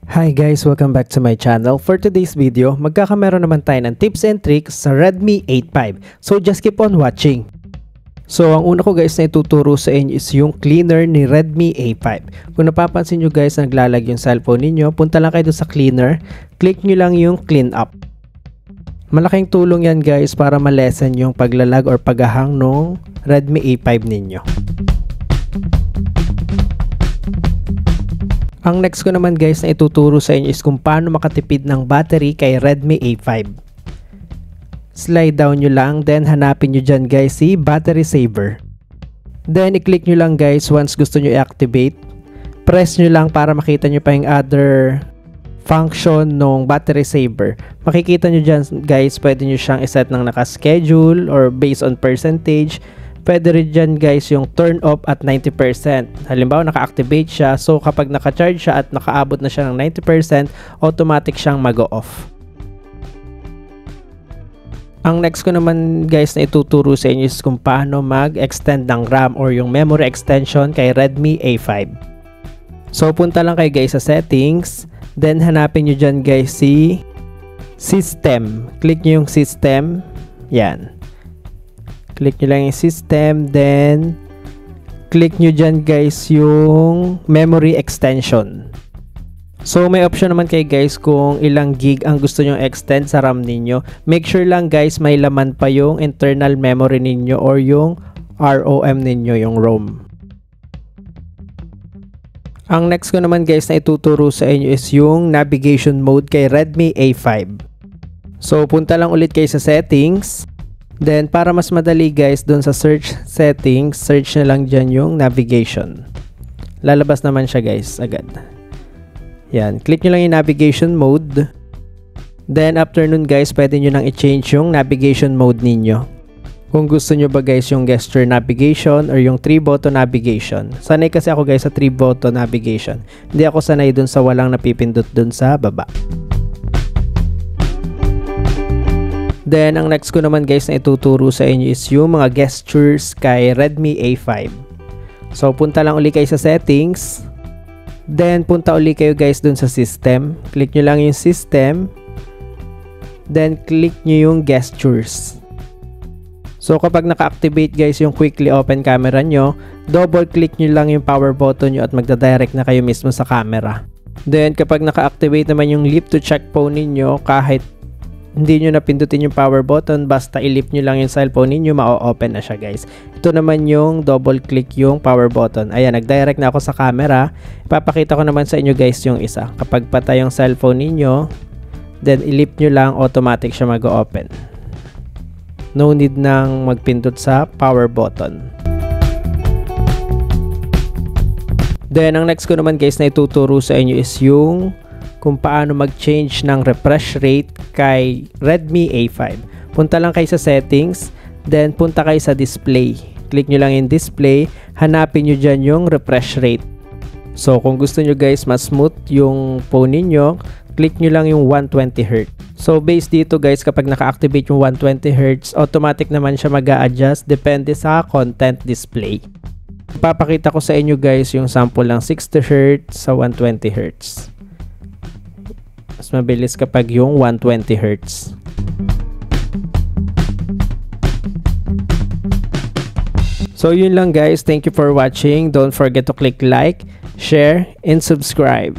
Hi guys! Welcome back to my channel. For today's video, magkakameron naman tayo ng tips and tricks sa Redmi 8 V. So just keep on watching. So ang una ko guys na ituturo sa inyo is yung cleaner ni Redmi A5. Kung napapansin nyo guys naglalag yung cellphone ninyo, punta lang kayo sa cleaner, click nyo lang yung clean up. Malaking tulong yan guys para ma-lessen yung paglalag or paghahang ng Redmi A5 ninyo. Ang next ko naman guys na ituturo sa inyo is kung paano makatipid ng battery kay Redmi A5. Slide down nyo lang, then hanapin nyo dyan guys si battery saver. Then i-click nyo lang guys once gusto nyo i-activate. Press nyo lang para makita nyo pa yung other function ng battery saver. Makikita nyo dyan guys, pwede nyo siyang iset ng naka-schedule or based on percentage. Pwede rin dyan guys yung turn off at 90%. Halimbawa naka-activate siya, so kapag naka-charge siya at nakaabot na siya ng 90%, automatic siyang mag-off. Ang next ko naman guys na ituturo sa inyo is kung paano mag-extend ng RAM or yung memory extension kay Redmi A5. So punta lang kayo guys sa settings, then hanapin nyo dyan guys si system. Click nyo yung system, yan. Click nyo lang yung system, then click nyo dyan guys yung memory extension. So may option naman kayo guys kung ilang gig ang gusto nyo extend sa RAM ninyo. Make sure lang guys may laman pa yung internal memory ninyo or yung ROM ninyo, yung ROM. Ang next ko naman guys na ituturo sa inyo is yung navigation mode kay Redmi A5. So punta lang ulit kayo sa settings. Then, para mas madali guys, doon sa search settings, search na lang dyan yung navigation. Lalabas naman siya guys, agad. Yan, click nyo lang yung navigation mode. Then, after nun guys, pwede nyo nang i-change yung navigation mode ninyo. Kung gusto nyo ba guys yung gesture navigation or yung 3-button navigation. Sanay kasi ako guys sa 3-button navigation. Hindi ako sanay dun sa walang napipindot dun sa baba. Then, ang next ko naman guys na ituturo sa inyo is yung mga gestures kay Redmi A5. So, punta lang ulit kayo sa settings. Then, punta ulit kayo guys dun sa system. Click nyo lang yung system. Then, click nyo yung gestures. So, kapag naka-activate guys yung quickly open camera nyo, double click nyo lang yung power button nyo at magdadirect na kayo mismo sa camera. Then, kapag naka-activate naman yung leap to check phone ninyo, kahit hindi nyo napindutin yung power button, basta ilip nyo lang yung cellphone ninyo, ma-open na siya guys. Ito naman yung double click yung power button. Ayan, nag-direct na ako sa camera. Ipapakita ko naman sa inyo guys yung isa. Kapag patay yung cellphone ninyo, then ilip nyo lang, automatic siya mag-open. No need nang magpindot sa power button. Then, ang next ko naman guys na ituturo sa inyo is yung kung paano mag-change ng refresh rate kay Redmi A5. Punta lang kayo sa settings, then punta kayo sa display. Click nyo lang yung display, hanapin nyo dyan yung refresh rate. So kung gusto nyo guys mas smooth yung phone ninyo, click nyo lang yung 120Hz. So based dito guys, kapag naka-activate yung 120Hz, automatic naman siya mag-a-adjust depende sa content display. Papakita ko sa inyo guys yung sample ng 60Hz sa 120Hz. Mas mabilis kapag yung 120Hz. So yun lang guys. Thank you for watching. Don't forget to click like, share, and subscribe.